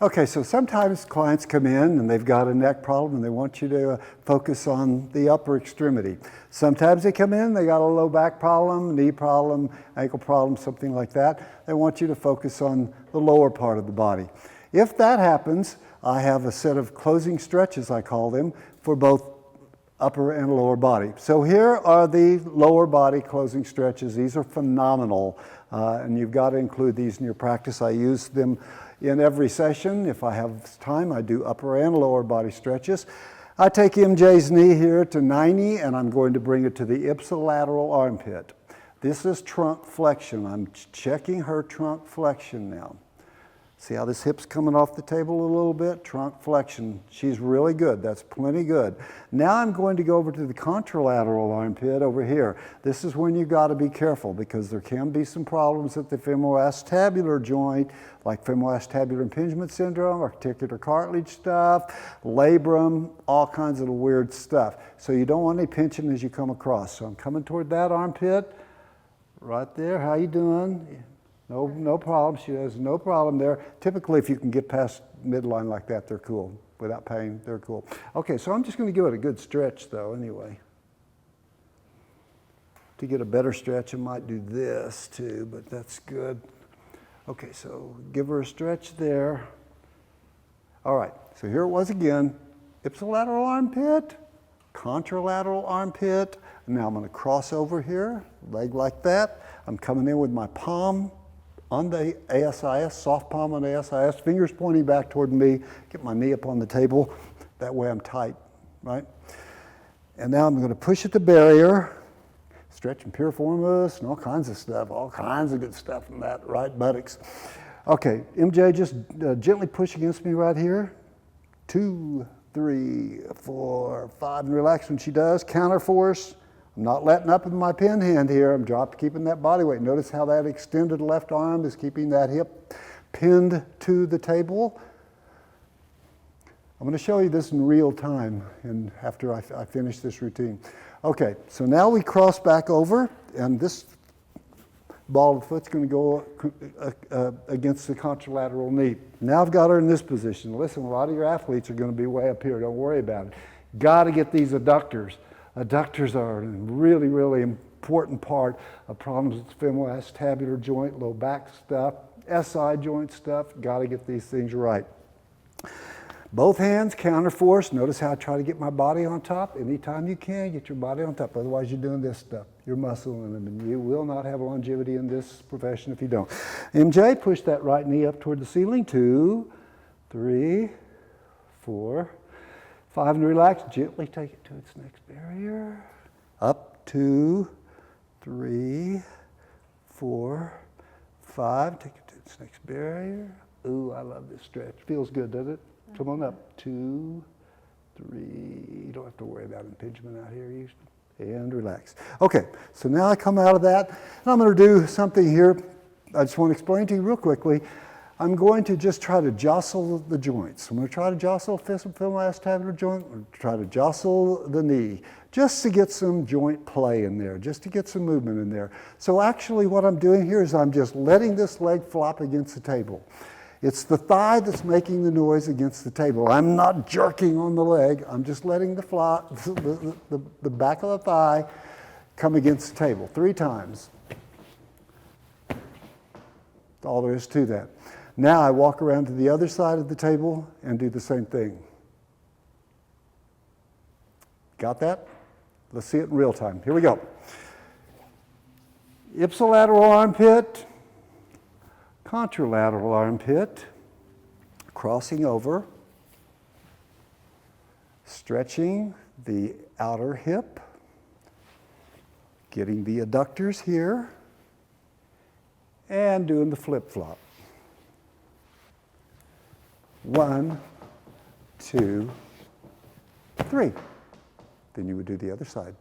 Okay, so sometimes clients come in and they've got a neck problem and they want you to focus on the upper extremity. Sometimes they come in, they got a low back problem, knee problem, ankle problem, something like that. They want you to focus on the lower part of the body. If that happens, I have a set of closing stretches, I call them, for both upper and lower body. So here are the lower body closing stretches. These are phenomenal, and you've got to include these in your practice. I use them in every session. If I have time, I do upper and lower body stretches. I take MJ's knee here to 90, and I'm going to bring it to the ipsilateral armpit. This is trunk flexion. I'm checking her trunk flexion now. See how this hip's coming off the table a little bit? Trunk flexion. She's really good. That's plenty good. Now I'm going to go over to the contralateral armpit over here. This is when you got to be careful because there can be some problems at the femoroacetabular joint, like femoroacetabular impingement syndrome, articular cartilage stuff, labrum, all kinds of weird stuff. So you don't want any pinching as you come across. So I'm coming toward that armpit right there. How you doing? No problem. She has no problem there. Typically, if you can get past midline like that, they're cool. Without pain, they're cool. Okay, so I'm just going to give it a good stretch, though, anyway. To get a better stretch, I might do this, too, but that's good. Okay, so give her a stretch there. All right, so here it was again. Ipsilateral armpit, contralateral armpit. Now I'm going to cross over here, leg like that. I'm coming in with my palm on the ASIS, soft palm on the ASIS, fingers pointing back toward me, get my knee up on the table. That way I'm tight, right? And now I'm going to push at the barrier, stretching piriformis and all kinds of stuff, all kinds of good stuff from that, right buttocks. Okay, MJ, just gently push against me right here. 2, 3, 4, 5, and relax when she does. Counter force. I'm not letting up with my pin hand here. I'm keeping that body weight. Notice how that extended left arm is keeping that hip pinned to the table. I'm going to show you this in real time and after I finish this routine. Okay, so now we cross back over, and this ball of the foot's going to go against the contralateral knee. Now I've got her in this position. Listen, a lot of your athletes are going to be way up here. Don't worry about it. Got to get these adductors. Adductors are a really, really important part of problems with the femoroacetabular joint, low back stuff, SI joint stuff. Got to get these things right. Both hands, counter force. Notice how I try to get my body on top. Anytime you can, get your body on top. Otherwise, you're doing this stuff. You're muscling them, and you will not have longevity in this profession if you don't. MJ, push that right knee up toward the ceiling. 2, 3, 4, 5, and relax. Gently take it to its next barrier. Up, 2, 3, 4, 5. Take it to its next barrier. Ooh, I love this stretch. Feels good, doesn't it? Come on up. 2, 3. You don't have to worry about impingement out here usually. And relax. Okay, so now I come out of that, and I'm going to do something here. I just want to explain to you real quickly. I'm going to just try to jostle the joints. I'm going to try to jostle the femoroacetabular joint. I'm going to try to jostle the knee, just to get some joint play in there, just to get some movement in there. So actually what I'm doing here is I'm just letting this leg flop against the table. It's the thigh that's making the noise against the table. I'm not jerking on the leg. I'm just letting the back of the thigh come against the table 3 times. That's all there is to that. Now I walk around to the other side of the table and do the same thing. Got that? Let's see it in real time. Here we go. Ipsilateral armpit, contralateral armpit, crossing over, stretching the outer hip, getting the adductors here, and doing the flip-flop. 1, 2, 3. Then you would do the other side.